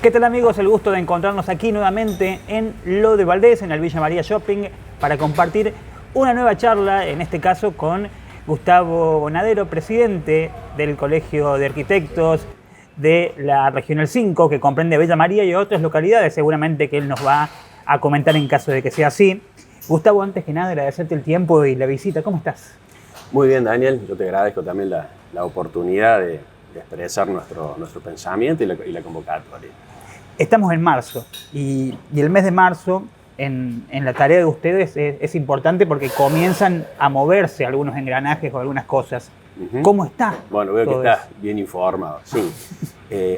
¿Qué tal, amigos? El gusto de encontrarnos aquí nuevamente en Lo de Valdés, en el Villa María Shopping, para compartir una nueva charla, en este caso con Gustavo Bonadero, presidente del Colegio de Arquitectos de la Regional 5, que comprende Villa María y otras localidades, seguramente que él nos va a comentar en caso de que sea así. Gustavo, antes que nada, agradecerte el tiempo y la visita. ¿Cómo estás? Muy bien, Daniel. Yo te agradezco también la oportunidad de expresar nuestro pensamiento y la convocatoria. Estamos en marzo y el mes de marzo en la tarea de ustedes es importante porque comienzan a moverse algunos engranajes o algunas cosas. ¿Cómo está? Bueno, veo que estás bien informado. Sí,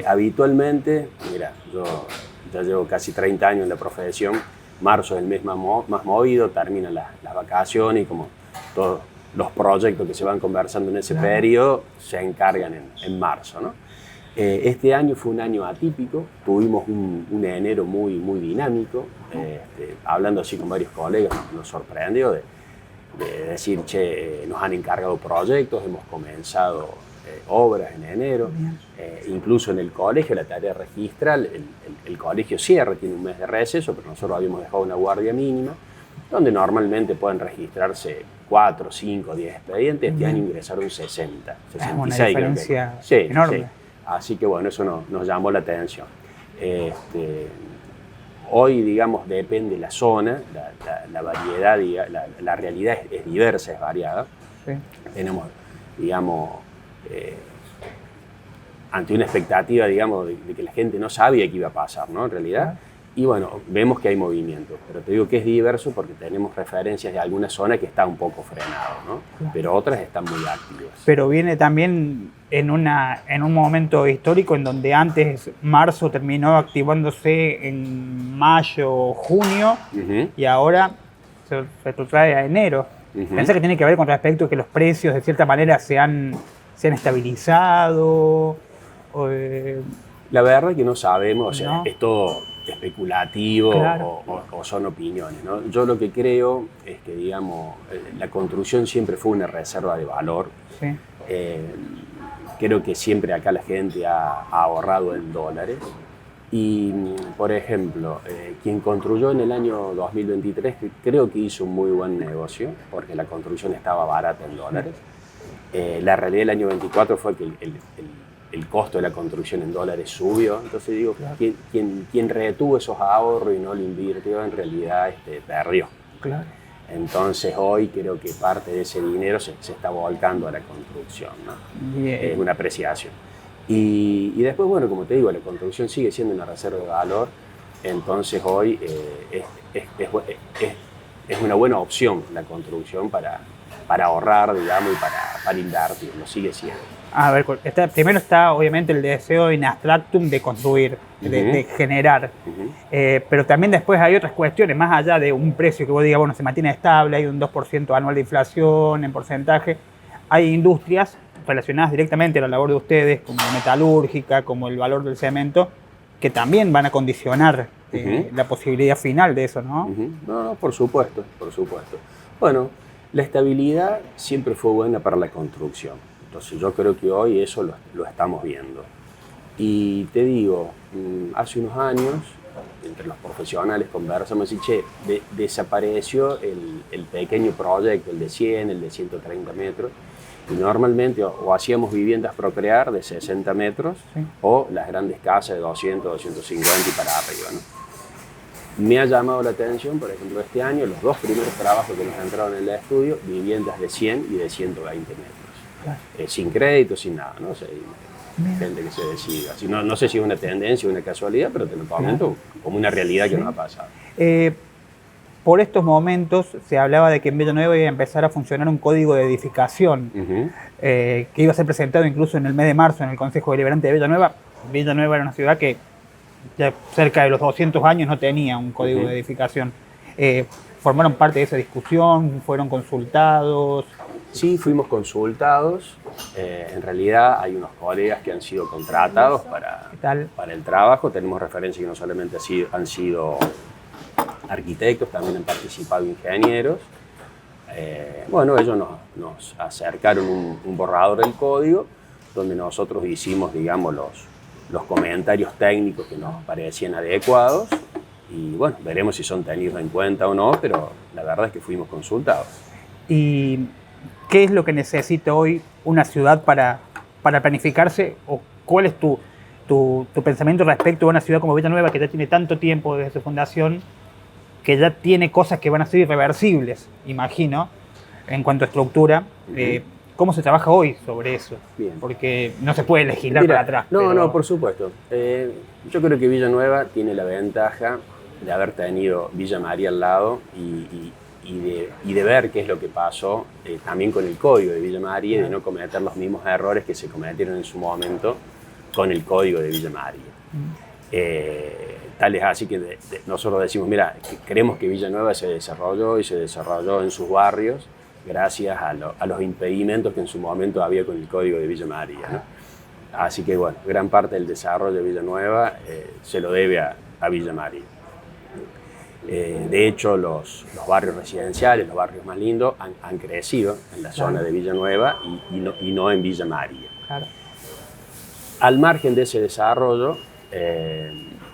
habitualmente, mira, yo ya llevo casi 30 años en la profesión. Marzo es el mes más movido, terminan las vacaciones y como todos los proyectos que se van conversando en ese periodo se encargan en marzo, ¿no? Este año fue un año atípico, tuvimos un enero muy dinámico, hablando así con varios colegas nos sorprendió de decir, che, nos han encargado proyectos, hemos comenzado obras en enero, incluso en el colegio, la tarea registral, el colegio cierra, tiene un mes de receso, pero nosotros habíamos dejado una guardia mínima, donde normalmente pueden registrarse 4, 5, 10 expedientes. Este año ingresaron 60, 66. Una diferencia enorme. Sí. Así que bueno, eso nos llamó la atención. Hoy, digamos, depende de la zona, la variedad, la realidad es diversa, es variada. Sí. Tenemos, digamos, ante una expectativa, digamos, de que la gente no sabía qué iba a pasar, ¿no? En realidad. Y bueno, vemos que hay movimiento, pero te digo que es diverso porque tenemos referencias de alguna zona que está un poco frenado, ¿no? Pero otras están muy activas. Pero viene también en un momento histórico en donde antes marzo terminó activándose en mayo o junio y ahora se retrotrae a enero. Pensé que tiene que ver con respecto a que los precios de cierta manera se han estabilizado. La verdad es que no sabemos, o sea, es todo especulativo, claro, o son opiniones, ¿no? Yo lo que creo es que, digamos, la construcción siempre fue una reserva de valor. Sí. Creo que siempre acá la gente ha ahorrado en dólares. Y, por ejemplo, quien construyó en el año 2023 creo que hizo un muy buen negocio porque la construcción estaba barata en dólares. La realidad del año 24 fue que el costo de la construcción en dólares subió, entonces digo, claro, quien retuvo esos ahorros y no lo invirtió, en realidad perdió. Claro. Entonces hoy creo que parte de ese dinero se está volcando a la construcción, ¿no? Es una apreciación. Y después, bueno, como te digo, la construcción sigue siendo una reserva de valor, entonces hoy es una buena opción la construcción para ahorrar, digamos, y para invertir, lo sigue siendo. A ver, primero está obviamente el deseo in abstractum de construir, de generar, pero también después hay otras cuestiones, más allá de un precio que vos digas, bueno, se mantiene estable, hay un 2% anual de inflación en porcentaje, hay industrias relacionadas directamente a la labor de ustedes, como la metalúrgica, como el valor del cemento, que también van a condicionar la posibilidad final de eso, ¿no? No, por supuesto, por supuesto. Bueno, la estabilidad siempre fue buena para la construcción. Entonces yo creo que hoy eso lo estamos viendo. Y te digo, hace unos años, entre los profesionales conversamos y che, desapareció el pequeño proyecto, el de 100, el de 130 metros, y normalmente o hacíamos viviendas procrear de 60 metros, sí, o las grandes casas de 200, 250 y para arriba, ¿no? Me ha llamado la atención, por ejemplo, este año, los dos primeros trabajos que nos entraron en el estudio, viviendas de 100 y de 120 metros. Claro. Sin crédito, sin nada, ¿no? O sea, gente que se decida. No sé si es una tendencia o una casualidad, pero te lo comento como una realidad que nos ha pasado. Por estos momentos se hablaba de que en Villanueva iba a empezar a funcionar un código de edificación que iba a ser presentado incluso en el mes de marzo en el Consejo Deliberante de Villanueva. Villanueva era una ciudad que ya cerca de los 200 años no tenía un código de edificación. ¿Formaron parte de esa discusión? ¿Fueron consultados? Sí, fuimos consultados. En realidad hay unos colegas que han sido contratados para el trabajo. Tenemos referencias que no solamente han sido arquitectos, también han participado ingenieros. Bueno, ellos nos acercaron un borrador del código donde nosotros hicimos, digamos, los comentarios técnicos que nos parecían adecuados y bueno, veremos si son tenidos en cuenta o no, pero la verdad es que fuimos consultados. ¿Y qué es lo que necesita hoy una ciudad para planificarse? ¿O cuál es tu pensamiento respecto a una ciudad como Villanueva, que ya tiene tanto tiempo desde su fundación, que ya tiene cosas que van a ser irreversibles, imagino, en cuanto a estructura? ¿Cómo se trabaja hoy sobre eso? Bien. Porque no se puede legislar para atrás. No, por supuesto. Yo creo que Villanueva tiene la ventaja de haber tenido Villa María al lado y de ver qué es lo que pasó también con el código de Villa María y de no cometer los mismos errores que se cometieron en su momento con el código de Villa María. Tal es así que nosotros decimos, mira, creemos que Villanueva se desarrolló en sus barrios gracias a los impedimentos que en su momento había con el código de Villa María, ¿no? Así que bueno, gran parte del desarrollo de Villanueva se lo debe a Villa María. De hecho, los barrios residenciales, los barrios más lindos, han crecido en la zona de Villanueva y no en Villa María. Claro. Al margen de ese desarrollo,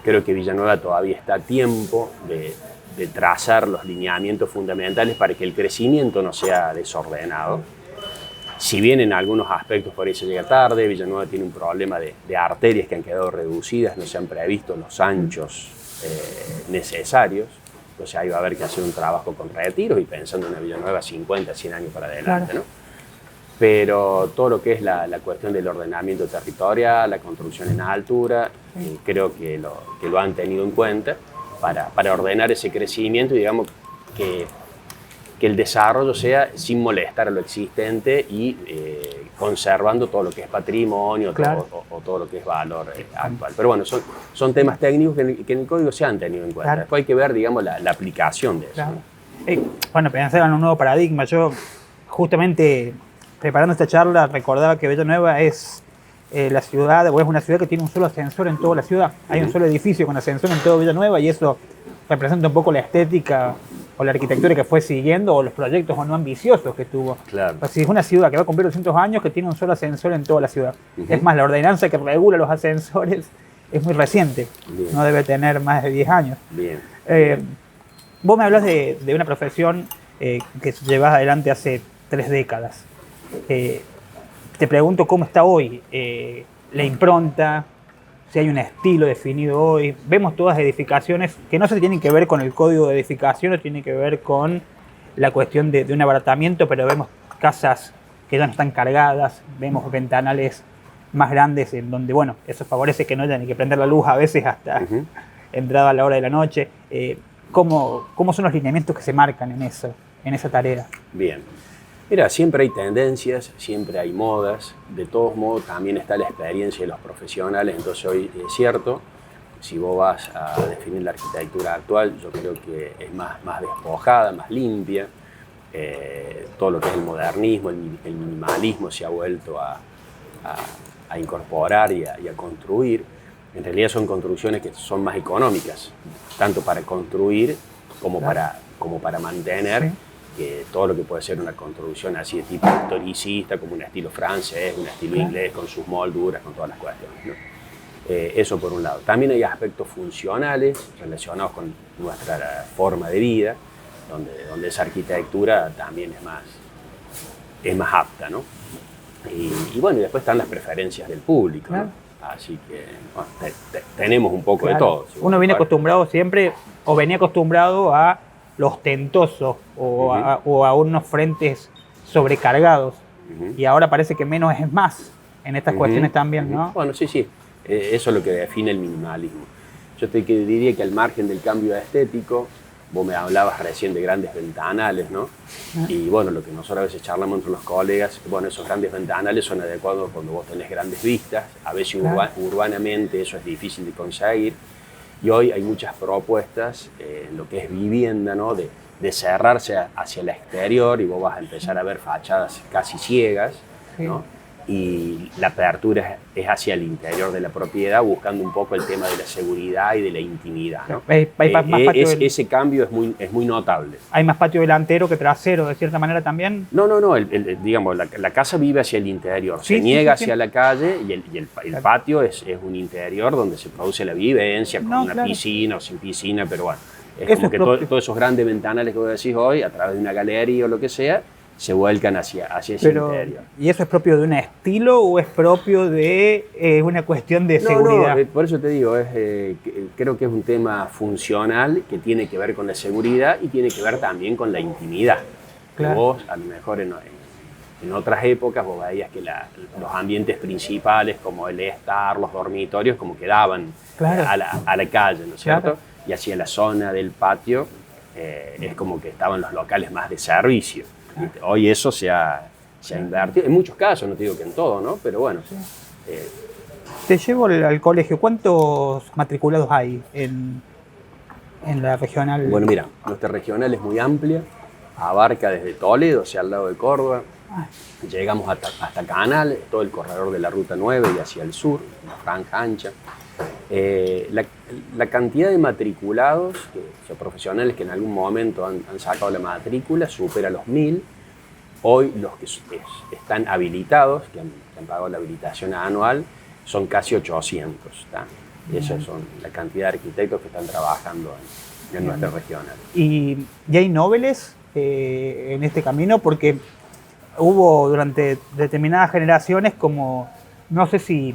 creo que Villanueva todavía está a tiempo de trazar los lineamientos fundamentales para que el crecimiento no sea desordenado. Si bien en algunos aspectos por ahí se llega tarde, Villanueva tiene un problema de arterias que han quedado reducidas, no se han previsto los anchos necesarios. Entonces ahí va a haber que hacer un trabajo con retiros y pensando en una Villanueva 50, 100 años para adelante, ¿no? Pero todo lo que es la cuestión del ordenamiento territorial, la construcción en altura, creo que lo han tenido en cuenta para ordenar ese crecimiento y digamos que el desarrollo sea sin molestar a lo existente y conservando todo lo que es patrimonio o todo lo que es valor actual. Pero bueno, son temas técnicos que en el código se han tenido en cuenta. Después hay que ver, digamos, la aplicación de eso. Claro. Bueno, pensar en un nuevo paradigma. Yo justamente preparando esta charla recordaba que Villanueva es la ciudad, o es una ciudad que tiene un solo ascensor en toda la ciudad. Hay un solo edificio con ascensor en toda Villanueva y eso representa un poco la estética o la arquitectura que fue siguiendo o los proyectos o no ambiciosos que tuvo. Claro. Así es una ciudad que va a cumplir 200 años que tiene un solo ascensor en toda la ciudad. Es más, la ordenanza que regula los ascensores es muy reciente. Bien. No debe tener más de 10 años. Bien. Vos me hablas de una profesión que llevas adelante hace 3 décadas. Te pregunto cómo está hoy la impronta, si hay un estilo definido hoy. Vemos todas edificaciones que no se tienen que ver con el código de edificación, o tienen que ver con la cuestión de un abaratamiento, pero vemos casas que ya no están cargadas, vemos ventanales más grandes en donde, bueno, eso favorece que no haya ni que prender la luz a veces hasta entrada a la hora de la noche. ¿Cómo son los lineamientos que se marcan en esa tarea? Bien. Mira, siempre hay tendencias, siempre hay modas, de todos modos también está la experiencia de los profesionales, entonces hoy es cierto, si vos vas a definir la arquitectura actual, yo creo que es más despojada, más limpia, todo lo que es el modernismo, el minimalismo se ha vuelto a incorporar y a construir. En realidad son construcciones que son más económicas, tanto para construir como para mantener. Sí. Que todo lo que puede ser una construcción así de tipo historicista, como un estilo francés, un estilo inglés, con sus molduras, con todas las cuestiones, ¿no? Eso por un lado. También hay aspectos funcionales relacionados con nuestra forma de vida, donde esa arquitectura también es más apta, ¿no? Y bueno, y después están las preferencias del público, ¿no? Así que bueno, tenemos un poco de todo. Uno viene acostumbrado siempre, o venía acostumbrado a lo ostentoso o a unos frentes sobrecargados. Y ahora parece que menos es más en estas cuestiones también, ¿no? Bueno, sí. Eso es lo que define el minimalismo. Yo te diría que al margen del cambio estético, vos me hablabas recién de grandes ventanales, ¿no? Y bueno, lo que nosotros a veces charlamos entre los colegas, bueno, esos grandes ventanales son adecuados cuando vos tenés grandes vistas. A veces urbanamente eso es difícil de conseguir. Y hoy hay muchas propuestas en lo que es vivienda, ¿no? De cerrarse hacia el exterior y vos vas a empezar a ver fachadas casi ciegas, ¿no? y la apertura es hacia el interior de la propiedad, buscando un poco el tema de la seguridad y de la intimidad, ¿no? Ese cambio es muy notable. ¿Hay más patio delantero que trasero, de cierta manera, también? No, digamos, la casa vive hacia el interior, se niega hacia la calle, y el patio es un interior donde se produce la vivencia, con una piscina o sin piscina, pero bueno, es como que todos esos grandes ventanales que vos decís hoy, a través de una galería o lo que sea, se vuelcan hacia ese interior. ¿Y eso es propio de un estilo o es propio de una cuestión de seguridad? No, por eso te digo, creo que es un tema funcional que tiene que ver con la seguridad y tiene que ver también con la intimidad. Claro. Vos, a lo mejor en otras épocas, vos veías que los ambientes principales, como el estar, los dormitorios, como quedaban a la calle, ¿no es cierto? Claro. Y hacia la zona del patio es como que estaban los locales más de servicio. Hoy eso se ha invertido, en muchos casos, no te digo que en todo, ¿no? Pero bueno. Sí. Te llevo al colegio. ¿Cuántos matriculados hay en la regional? Bueno, mira, nuestra regional es muy amplia, abarca desde Toledo, o sea, al lado de Córdoba. Llegamos hasta Canal, todo el corredor de la Ruta 9 y hacia el sur, una franja ancha. La cantidad de matriculados, profesionales que en algún momento han sacado la matrícula, supera los 1000. Hoy los que están habilitados, que han pagado la habilitación anual, son casi 800. Y esas son la cantidad de arquitectos que están trabajando en nuestra regional. ¿Y hay noveles en este camino? Porque hubo durante determinadas generaciones como, no sé si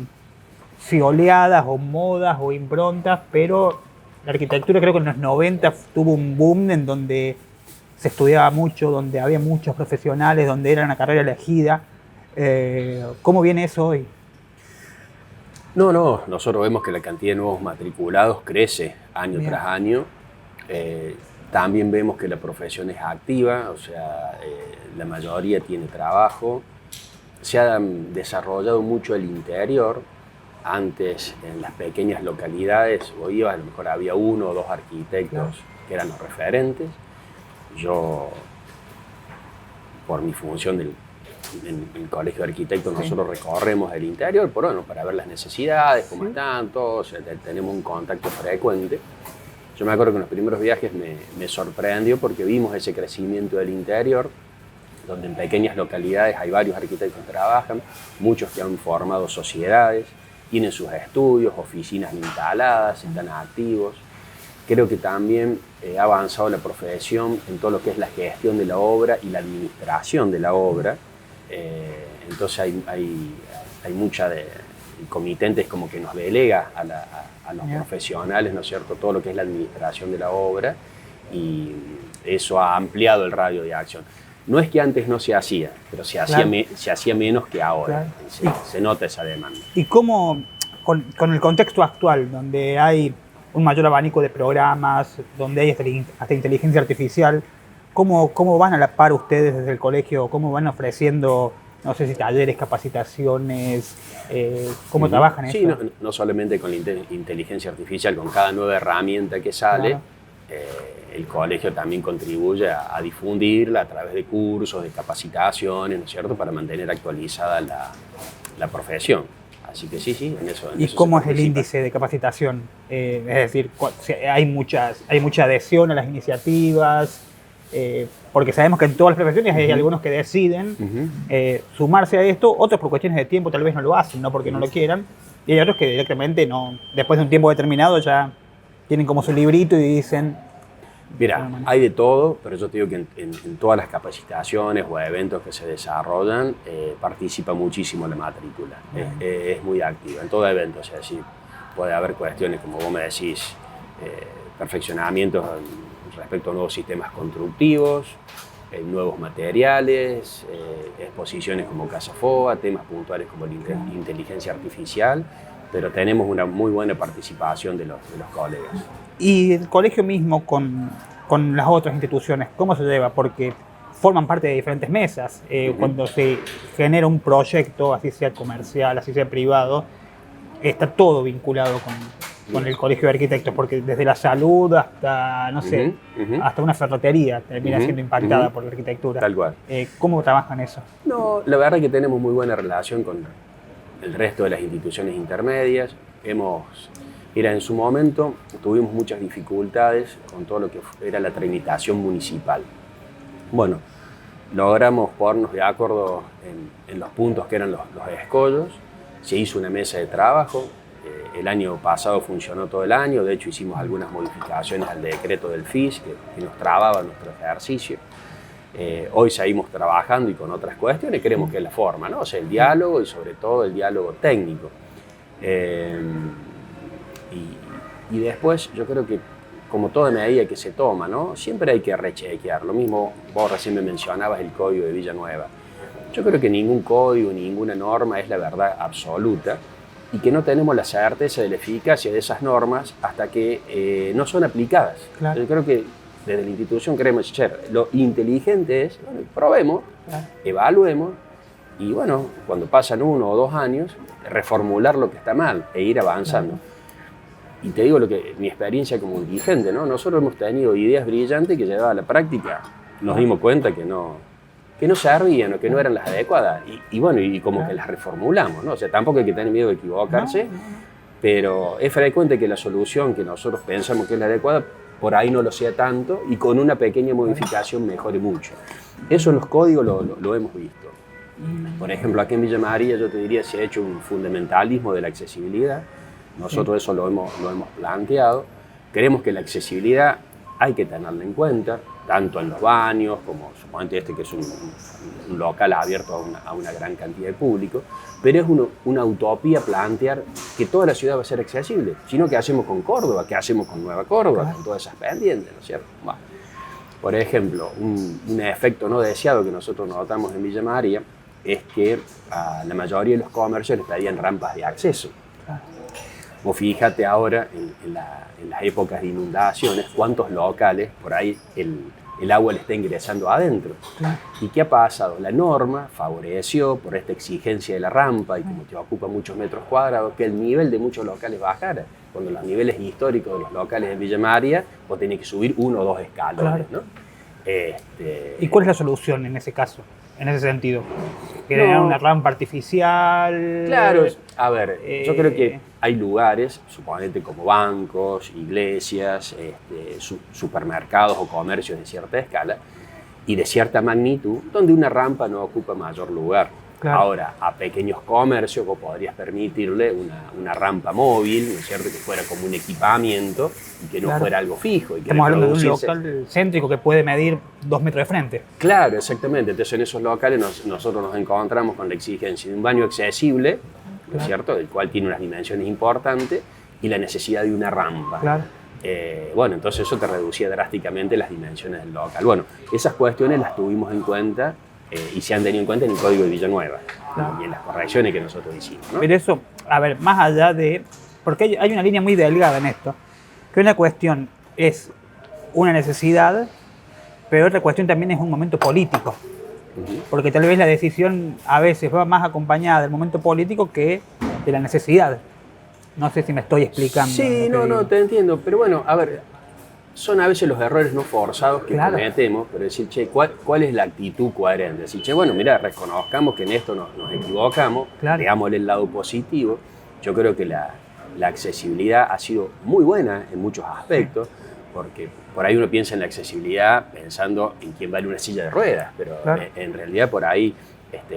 oleadas o modas o improntas, pero la arquitectura creo que en los 90 tuvo un boom en donde se estudiaba mucho, donde había muchos profesionales, donde era una carrera elegida. ¿Cómo viene eso hoy? No, nosotros vemos que la cantidad de nuevos matriculados crece año tras año. También vemos que la profesión es activa, o sea, la mayoría tiene trabajo. Se ha desarrollado mucho el interior. Antes, en las pequeñas localidades, a lo mejor había 1 o 2 arquitectos que eran los referentes. Yo, por mi función en el colegio de arquitectos, nosotros recorremos el interior para ver las necesidades, cómo están todos, tenemos un contacto frecuente. Yo me acuerdo que en los primeros viajes me sorprendió porque vimos ese crecimiento del interior, donde en pequeñas localidades hay varios arquitectos que trabajan, muchos que han formado sociedades, tienen sus estudios, oficinas instaladas, están activos. Creo que también ha avanzado la profesión en todo lo que es la gestión de la obra y la administración de la obra. Entonces hay mucha el comitente es como que nos delega a los profesionales, ¿no es cierto?, todo lo que es la administración de la obra, y eso ha ampliado el radio de acción. No es que antes no se hacía, pero se hacía menos que ahora. Se nota esa demanda. ¿Y cómo, con el contexto actual, donde hay un mayor abanico de programas, donde hay hasta inteligencia artificial, cómo van a la par ustedes desde el colegio? ¿Cómo van ofreciendo, no sé si talleres, capacitaciones? ¿Cómo trabajan eso? Sí, no solamente con la inteligencia artificial, con cada nueva herramienta que sale. El colegio también contribuye a difundirla a través de cursos, de capacitaciones, ¿no es cierto?, para mantener actualizada la profesión. Así que sí, en eso. ¿Y cómo es el índice de capacitación? Es decir, hay mucha adhesión a las iniciativas, porque sabemos que en todas las profesiones hay algunos que deciden sumarse a esto, otros por cuestiones de tiempo tal vez no lo hacen, no porque no lo quieran, y hay otros que directamente no, después de un tiempo determinado ya tienen como su librito y dicen... Mira, hay de todo, pero yo te digo que en todas las capacitaciones o eventos que se desarrollan participa muchísimo la matrícula, es muy activa en todo evento, o sea, sí, puede haber cuestiones como vos me decís, perfeccionamientos respecto a nuevos sistemas constructivos, nuevos materiales, exposiciones como Casa FOA, temas puntuales como la inteligencia artificial, pero tenemos una muy buena participación de los colegas. Y el colegio mismo con las otras instituciones, ¿cómo se lleva? Porque forman parte de diferentes mesas. Cuando se genera un proyecto, así sea comercial, así sea privado, está todo vinculado con el Colegio de Arquitectos, porque desde la salud hasta, no sé, hasta una ferretería termina siendo impactada por la arquitectura. Tal cual. ¿Cómo trabajan eso? No, la verdad es que tenemos muy buena relación con el resto de las instituciones intermedias. Mira, en su momento tuvimos muchas dificultades con todo lo que era la tramitación municipal. Bueno, logramos ponernos de acuerdo en los puntos que eran los escollos. Se hizo una mesa de trabajo. El año pasado funcionó todo el año. De hecho, hicimos algunas modificaciones al decreto del FIS que nos trababa nuestro ejercicio. Hoy seguimos trabajando y con otras cuestiones. Creemos que es la forma, ¿no? O sea, el diálogo y sobre todo el diálogo técnico. Y después yo creo que como toda medida que se toma, ¿no? Siempre hay que rechequear. Lo mismo, vos recién me mencionabas el código de Villanueva. Yo creo que ningún código, ninguna norma es la verdad absoluta y que no tenemos la certeza de la eficacia de esas normas hasta que no son aplicadas. Claro. Yo creo que desde la institución queremos decir, lo inteligente es, bueno, probemos, evaluemos y bueno, cuando pasan 1 o 2 años, reformular lo que está mal e ir avanzando. Y te digo mi experiencia como dirigente, ¿no? Nosotros hemos tenido ideas brillantes que llevadas a la práctica, nos dimos cuenta que no servían o que no eran las adecuadas. Y bueno, y como que las reformulamos, ¿no? O sea, tampoco hay que tener miedo de equivocarse, pero es frecuente que la solución que nosotros pensamos que es la adecuada, por ahí no lo sea tanto y con una pequeña modificación mejore mucho. Eso en los códigos lo hemos visto. Por ejemplo, aquí en Villa María yo te diría se ha hecho un fundamentalismo de la accesibilidad. Nosotros eso lo hemos planteado. Creemos que la accesibilidad hay que tenerla en cuenta, tanto en los baños, como suponete que es un local abierto a una gran cantidad de público, pero es una utopía plantear que toda la ciudad va a ser accesible, sino ¿qué hacemos con Córdoba? ¿Qué hacemos con Nueva Córdoba? Con todas esas pendientes, ¿no es cierto? Bueno, por ejemplo, un efecto no deseado que nosotros notamos en Villa María es que a la mayoría de los comercios les pedían rampas de acceso. Vos fíjate ahora en las épocas de inundaciones, cuántos locales por ahí el agua le está ingresando adentro. Claro. ¿Y qué ha pasado? La norma favoreció por esta exigencia de la rampa y como te ocupa muchos metros cuadrados, que el nivel de muchos locales bajara. Cuando los niveles históricos de los locales de Villa María, vos tenés que subir 1 o 2 escalones. Claro. ¿No? ¿Y cuál es la solución en ese caso? En ese sentido, crear una rampa artificial. Claro, a ver, yo creo que hay lugares, suponete como bancos, iglesias, supermercados o comercios de cierta escala y de cierta magnitud, donde una rampa no ocupa mayor lugar. Claro. Ahora, a pequeños comercios vos podrías permitirle una rampa móvil, ¿no es cierto?, que fuera como un equipamiento y que no fuera algo fijo. Y que estamos hablando de un local céntrico que puede medir 2 metros de frente. Claro, exactamente. Entonces en esos locales nosotros nos encontramos con la exigencia de un baño accesible, ¿no es cierto?, del cual tiene unas dimensiones importantes, y la necesidad de una rampa. Claro. Bueno, entonces eso te reducía drásticamente las dimensiones del local. Bueno, esas cuestiones las tuvimos en cuenta y se han tenido en cuenta en el Código de Villanueva, claro, y en las correcciones que nosotros hicimos, ¿no? Pero eso, a ver, más allá de... Porque hay una línea muy delgada en esto, que una cuestión es una necesidad, pero otra cuestión también es un momento político. Porque tal vez la decisión a veces va más acompañada del momento político que de la necesidad. No sé si me estoy explicando. Sí, no, te entiendo. Pero bueno, a ver, son a veces los errores no forzados que cometemos, pero decir, che, ¿cuál es la actitud coherente? Decir, che, bueno, mira, reconozcamos que en esto nos equivocamos, veámosle el lado positivo. Yo creo que la accesibilidad ha sido muy buena en muchos aspectos, porque por ahí uno piensa en la accesibilidad pensando en quién va en una silla de ruedas, pero en realidad por ahí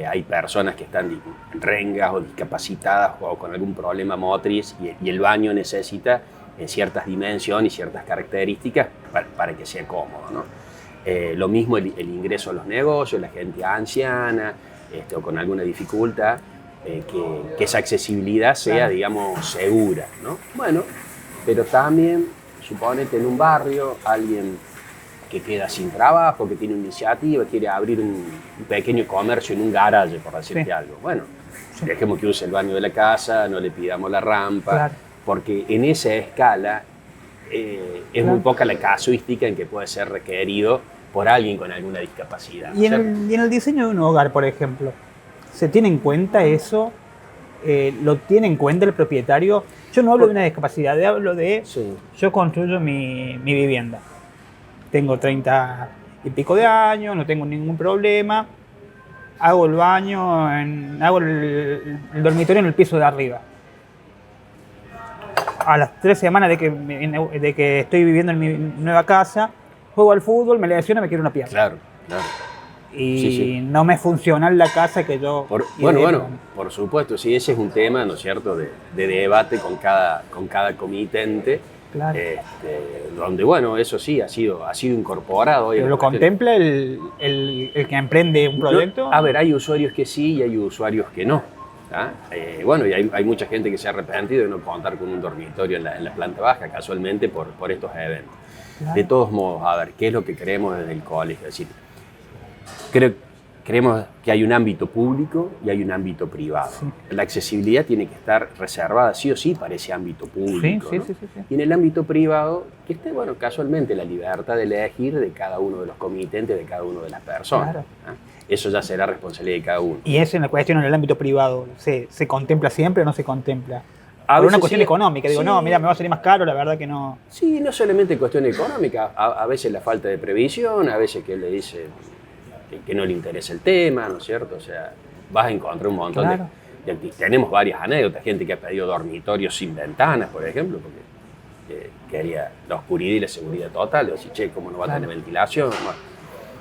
hay personas que están rengas o discapacitadas o con algún problema motriz y el baño necesita ciertas dimensiones y ciertas características para que sea cómodo, ¿no? Lo mismo el ingreso a los negocios, la gente anciana o con alguna dificultad, que esa accesibilidad sea, digamos, segura, ¿no? Bueno, pero también, suponete en un barrio, alguien que queda sin trabajo, que tiene una iniciativa, quiere abrir un pequeño comercio en un garaje, por decirte algo. Bueno, dejemos que use el baño de la casa, no le pidamos la rampa, porque en esa escala es muy poca la casuística en que puede ser requerido por alguien con alguna discapacidad. Y en el diseño de un hogar, por ejemplo, ¿se tiene en cuenta eso? lo tiene en cuenta el propietario. Yo no hablo de una discapacidad, hablo de Sí. yo construyo mi vivienda. Tengo 30 y pico de años, no tengo ningún problema. Hago el baño, hago el dormitorio en el piso de arriba. A las 3 semanas de que estoy viviendo en mi nueva casa, juego al fútbol, me lesiona, me quiero una pierna. Claro, claro. Y Sí. no me funciona la casa que yo... Bueno, por supuesto, sí, ese es un tema, ¿no es cierto?, de debate con cada comitente, Claro. donde, bueno, eso sí, ha sido incorporado. ¿Pero lo contempla el que emprende un proyecto? A ver, hay usuarios que sí y hay usuarios que no. ¿Ah? Bueno, y hay mucha gente que se ha arrepentido de no contar con un dormitorio en la planta baja, casualmente por estos eventos. Claro. De todos modos, a ver, ¿qué es lo que creemos desde el colegio? Es decir, creemos que hay un ámbito público y hay un ámbito privado. Sí. La accesibilidad tiene que estar reservada sí o sí para ese ámbito público. Sí, ¿no? Sí. Y en el ámbito privado, que esté, bueno, casualmente la libertad de elegir de cada uno de los comitentes, de cada una de las personas. Claro. ¿Eh? Eso ya será responsabilidad de cada uno. ¿Y eso en la cuestión en el ámbito privado se contempla siempre o no se contempla? Por una cuestión económica. Digo, sí. No, mira, me va a salir más caro, la verdad que no. Sí, no solamente cuestión económica. A veces la falta de previsión, a veces que él le dice que no le interesa el tema, ¿no es cierto? O sea, vas a encontrar un montón de tenemos varias anécdotas, gente que ha pedido dormitorios sin ventanas, por ejemplo, porque quería la oscuridad y la seguridad total. Le decís, che, ¿cómo no va a tener ventilación? Bueno,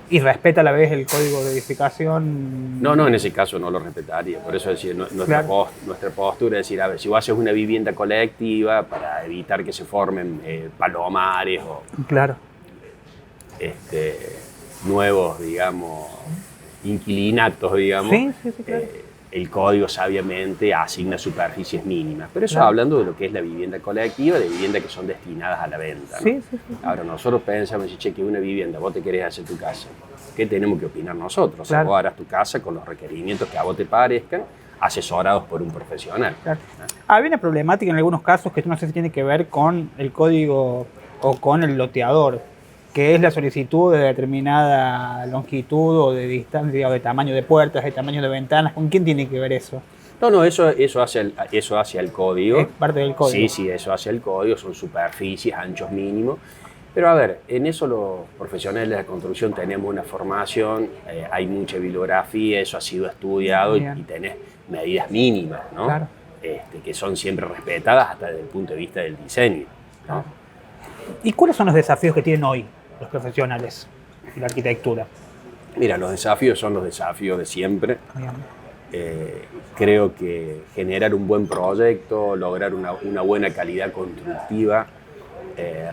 ¿y respeta a la vez el código de edificación? No, en ese caso no lo respetaría. Por eso decir, nuestra postura es decir, a ver, si vos haces una vivienda colectiva para evitar que se formen palomares o nuevos, digamos, inquilinatos, digamos, claro. El código sabiamente asigna superficies mínimas. Pero eso hablando de lo que es la vivienda colectiva, de viviendas que son destinadas a la venta, ¿no? Sí. Ahora, nosotros pensamos, che, que una vivienda, vos te querés hacer tu casa, ¿qué tenemos que opinar nosotros? Claro. O sea, vos harás tu casa con los requerimientos que a vos te parezcan, asesorados por un profesional. Claro. Había una problemática en algunos casos que no sé si tiene que ver con el código o con el loteador, que es la solicitud de determinada longitud o de distancia o de tamaño de puertas, de tamaño de ventanas. ¿Con quién tiene que ver eso? No, eso hacia el código. Es parte del código. Sí, eso hacia el código, son superficies, anchos mínimos. Pero a ver, en eso los profesionales de la construcción tenemos una formación, hay mucha bibliografía, eso ha sido estudiado y tenés medidas mínimas, ¿no? Claro. Que son siempre respetadas hasta desde el punto de vista del diseño, ¿no? Claro. ¿Y cuáles son los desafíos que tienen hoy los profesionales de la arquitectura? Mira, los desafíos son los desafíos de siempre. Creo que generar un buen proyecto, lograr una buena calidad constructiva,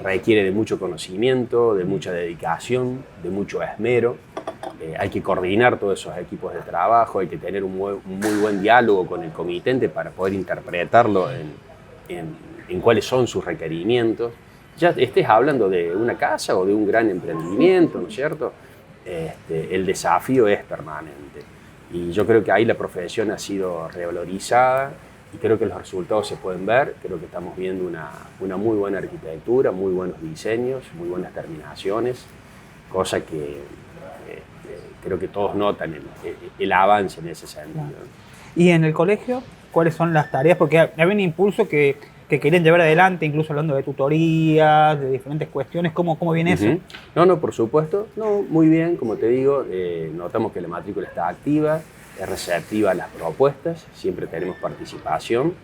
requiere de mucho conocimiento, de mucha dedicación, de mucho esmero. Hay que coordinar todos esos equipos de trabajo, hay que tener un muy buen diálogo con el comitente para poder interpretarlo en cuáles son sus requerimientos. Ya estés hablando de una casa o de un gran emprendimiento, ¿no es cierto? El desafío es permanente. Y yo creo que ahí la profesión ha sido revalorizada y creo que los resultados se pueden ver. Creo que estamos viendo una muy buena arquitectura, muy buenos diseños, muy buenas terminaciones, cosa que creo que todos notan el avance en ese sentido. ¿Y en el colegio cuáles son las tareas? Porque había un impulso que querían llevar adelante, incluso hablando de tutorías, de diferentes cuestiones. ¿Cómo viene eso? No, por supuesto. No, muy bien, como te digo, notamos que la matrícula está activa, es receptiva a las propuestas, siempre tenemos participación.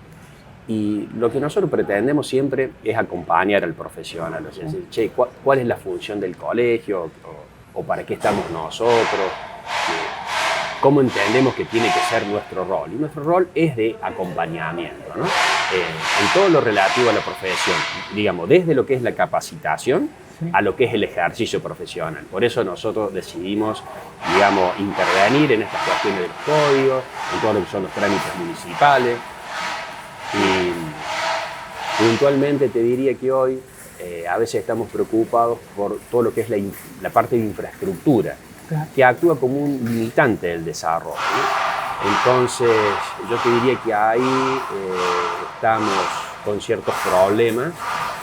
Y lo que nosotros pretendemos siempre es acompañar al profesional, o sea, decir, che, ¿cuál es la función del colegio? ¿O para qué estamos nosotros? ¿Cómo entendemos que tiene que ser nuestro rol? Y nuestro rol es de acompañamiento, ¿no? En todo lo relativo a la profesión, digamos, desde lo que es la capacitación a lo que es el ejercicio profesional. Por eso nosotros decidimos, digamos, intervenir en estas cuestiones de los códigos, en todo lo que son los trámites municipales. Y puntualmente te diría que hoy a veces estamos preocupados por todo lo que es la parte de infraestructura, que actúa como un limitante del desarrollo, ¿no? Entonces, yo te diría que ahí estamos con ciertos problemas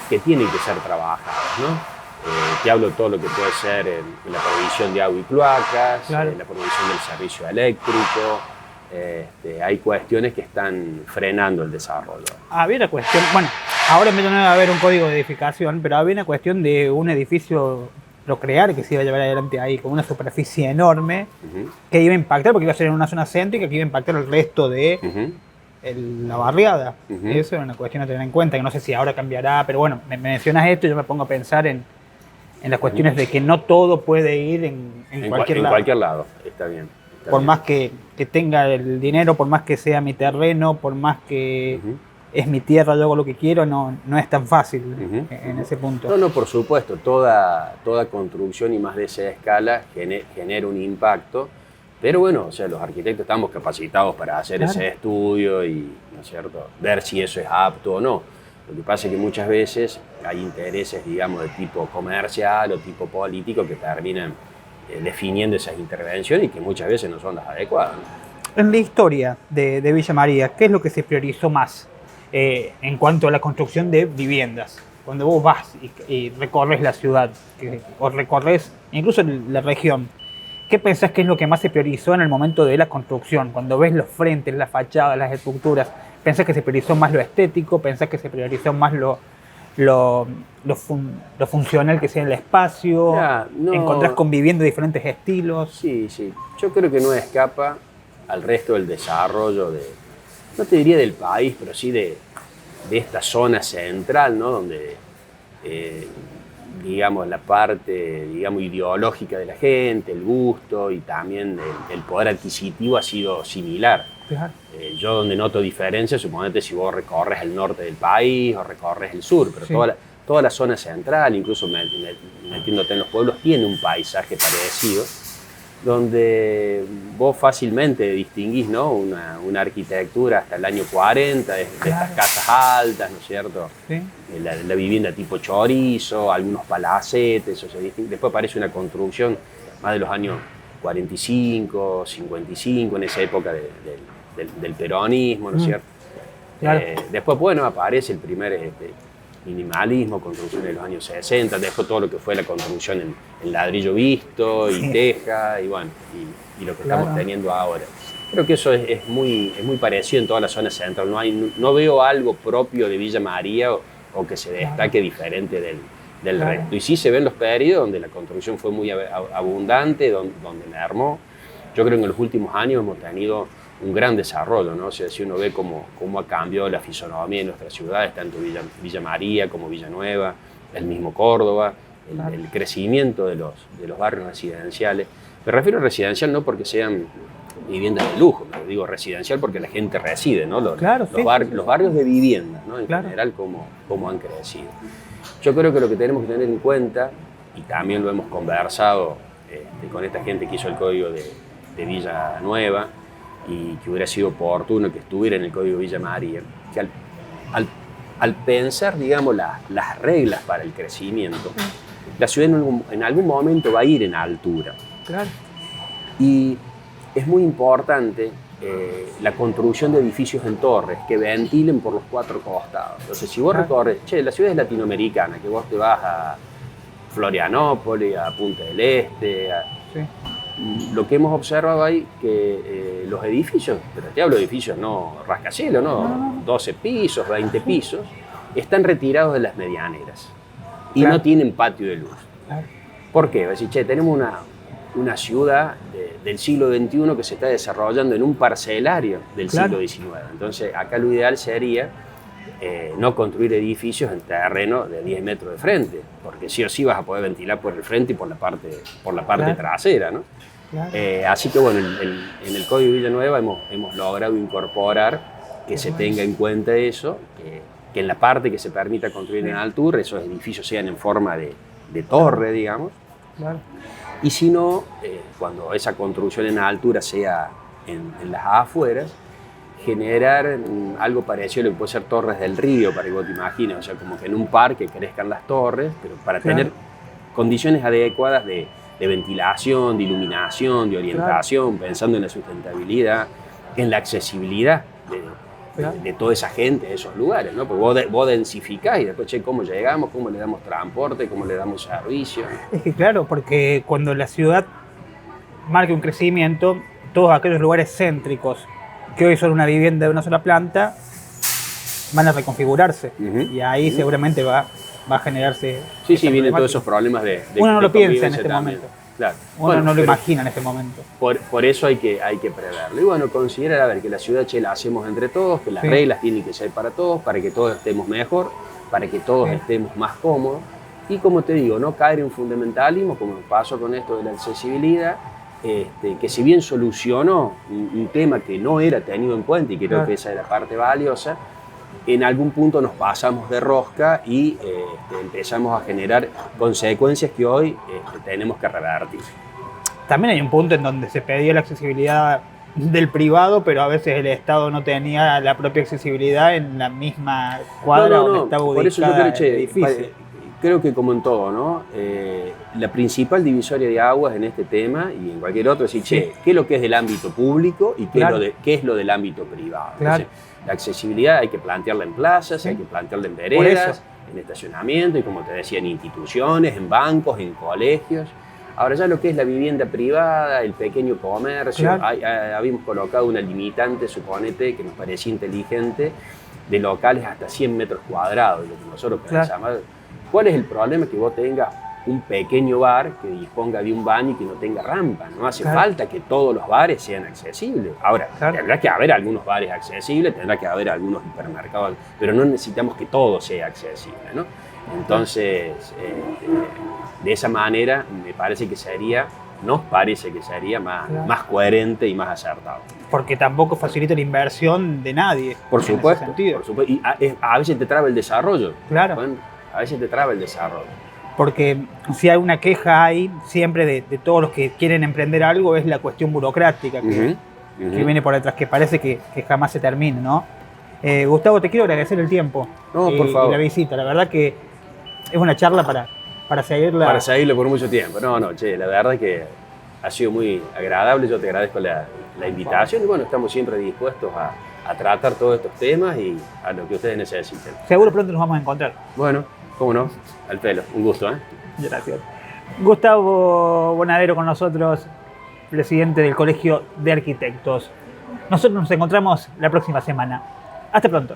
que tienen que ser trabajados, ¿no? Te hablo de todo lo que puede ser en la provisión de agua y cloacas, en la provisión del servicio eléctrico, hay cuestiones que están frenando el desarrollo. Había una cuestión, bueno, ahora en vez de no haber un código de edificación, pero había una cuestión de un edificio Procrear que se iba a llevar adelante ahí con una superficie enorme que iba a impactar, porque iba a ser en una zona céntrica que iba a impactar el resto de la barriada. Eso era una cuestión a tener en cuenta, que no sé si ahora cambiará, pero bueno, me mencionas esto y yo me pongo a pensar en las cuestiones de que no todo puede ir en cualquier lado. En cualquier lado, está bien. Por más que tenga el dinero, por más que sea mi terreno, por más que es mi tierra, yo hago lo que quiero, no es tan fácil en ese punto. No, por supuesto, toda construcción y más de esa escala genera un impacto, pero bueno, o sea, los arquitectos estamos capacitados para hacer ese estudio y, ¿no es cierto?, ver si eso es apto o no. Lo que pasa es que muchas veces hay intereses, digamos, de tipo comercial o tipo político que terminan definiendo esas intervenciones y que muchas veces no son las adecuadas. En la historia de Villa María, ¿qué es lo que se priorizó más en cuanto a la construcción de viviendas? Cuando vos vas y recorres la ciudad, o recorres incluso la región, ¿qué pensás que es lo que más se priorizó en el momento de la construcción? Cuando ves los frentes, las fachadas, las estructuras, ¿pensás que se priorizó más lo estético? ¿Pensás que se priorizó más lo funcional que sea el espacio? No. ¿Encontrás conviviendo diferentes estilos? Sí. Yo creo que no escapa al resto del desarrollo no te diría del país, pero sí de esta zona central, ¿no? Donde, digamos, la parte, digamos, ideológica de la gente, el gusto y también el poder adquisitivo ha sido similar. Claro. Yo donde noto diferencias, suponete si vos recorres el norte del país o recorres el sur, pero toda la zona central, incluso metiéndote en los pueblos, tiene un paisaje parecido, donde vos fácilmente distinguís, ¿no?, una arquitectura hasta el año 40, de estas casas altas, ¿no es cierto? Sí. La vivienda tipo chorizo, algunos palacetes, o sea, después aparece una construcción más de los años 45, 55, en esa época del peronismo, ¿no es cierto? Claro. Después, bueno, aparece el primer minimalismo, construcción en los años 60, después todo lo que fue la construcción en ladrillo visto y teja, y bueno, y lo que estamos teniendo ahora. Creo que eso es muy parecido en toda la zona central, no veo algo propio de Villa María o que se destaque diferente del resto. Y sí se ven los periodos donde la construcción fue muy abundante, donde mermó. Yo creo que en los últimos años hemos tenido un gran desarrollo, ¿no? O sea, si uno ve cómo ha cambiado la fisonomía de nuestras ciudades, tanto Villa María como Villanueva, el mismo Córdoba, el crecimiento de los barrios residenciales. Me refiero a residencial no porque sean viviendas de lujo, me digo residencial porque la gente reside, ¿no? Los barrios de vivienda, ¿no? En general, cómo han crecido. Yo creo que lo que tenemos que tener en cuenta, y también lo hemos conversado con esta gente que hizo el código de Villanueva, y que hubiera sido oportuno que estuviera en el Código Villa María, que al pensar, digamos, las reglas para el crecimiento, la ciudad en algún momento va a ir en altura. Claro. Y es muy importante la construcción de edificios en torres que ventilen por los cuatro costados. Entonces, si vos recorres, la ciudad es latinoamericana, que vos te vas a Florianópolis, a Punta del Este, lo que hemos observado ahí que los edificios, pero te hablo de edificios no rascacielos, no, 12 pisos, 20 pisos, están retirados de las medianeras y no tienen patio de luz. ¿Por qué? Va a decir, tenemos una ciudad del siglo XXI que se está desarrollando en un parcelario del siglo XIX. Entonces, acá lo ideal sería no construir edificios en terreno de 10 metros de frente, porque sí o sí vas a poder ventilar por el frente y por la parte trasera, ¿no? Así que bueno, en el Código Villanueva hemos logrado incorporar que se tenga en cuenta eso, que en la parte que se permita construir en altura, esos edificios sean en forma de torre, digamos. Y si no, cuando esa construcción en altura sea en las afueras, generar algo parecido a lo que puede ser Torres del Río, para que vos te imagines, o sea, como que en un parque crezcan las torres, pero para tener condiciones adecuadas de ventilación, de iluminación, de orientación, pensando en la sustentabilidad, en la accesibilidad de toda esa gente, de esos lugares, ¿no? Porque vos densificás y después, ¿cómo llegamos? ¿Cómo le damos transporte? ¿Cómo le damos servicio? Es que claro, porque cuando la ciudad marca un crecimiento, todos aquellos lugares céntricos que hoy son una vivienda de una sola planta, van a reconfigurarse. Y ahí seguramente va a generarse... Sí, vienen todos esos problemas de uno no lo piensa en este también. momento. Claro. Uno no lo imagina en este momento. Por eso hay que preverlo. Y bueno, considerar, a ver, que la ciudad la hacemos entre todos, que las reglas tienen que ser para todos, para que todos estemos mejor, para que todos estemos más cómodos. Y como te digo, no caer en fundamentalismo, como pasó con esto de la accesibilidad, que si bien solucionó un tema que no era tenido en cuenta, y creo que esa es la parte valiosa, en algún punto nos pasamos de rosca y empezamos a generar consecuencias que hoy tenemos que revertir. También hay un punto en donde se pedía la accesibilidad del privado, pero a veces el Estado no tenía la propia accesibilidad en la misma cuadra donde estaba ubicada. Por eso yo creo, el edificio. Creo que como en todo, ¿no? La principal divisoria de aguas en este tema y en cualquier otro es decir, ¿qué es lo que es del ámbito público y qué es lo del ámbito privado? Entonces, la accesibilidad hay que plantearla en plazas, hay que plantearla en veredas, en estacionamiento y, como te decía, en instituciones, en bancos, en colegios. Ahora ya lo que es la vivienda privada, el pequeño comercio, habíamos colocado una limitante, suponete, que nos parecía inteligente, de locales hasta 100 metros cuadrados, lo que nosotros pensamos. ¿Cuál es el problema? Que vos tengas un pequeño bar que disponga de un baño y que no tenga rampa. No hace falta que todos los bares sean accesibles. Ahora, tendrá que haber algunos bares accesibles, tendrá que haber algunos hipermercados, pero no necesitamos que todo sea accesible, ¿no? Entonces, de esa manera nos parece que sería más coherente y más acertado. Porque tampoco facilita la inversión de nadie. Por supuesto. Y a veces te traba el desarrollo. Claro. Bueno, a veces te traba el desarrollo. Porque si hay una queja ahí siempre de todos los que quieren emprender algo, es la cuestión burocrática que viene por detrás, que parece que jamás se termina, ¿no? Gustavo, te quiero agradecer el tiempo por favor. y la visita. La verdad que es una charla para seguirla. Para seguirlo por mucho tiempo. La verdad que ha sido muy agradable. Yo te agradezco la invitación y bueno, estamos siempre dispuestos a tratar todos estos temas y a lo que ustedes necesiten. Seguro pronto nos vamos a encontrar. Bueno, cómo no, al pelo. Un gusto, ¿eh? Gracias. Gustavo Bonadero con nosotros, presidente del Colegio de Arquitectos. Nosotros nos encontramos la próxima semana. Hasta pronto.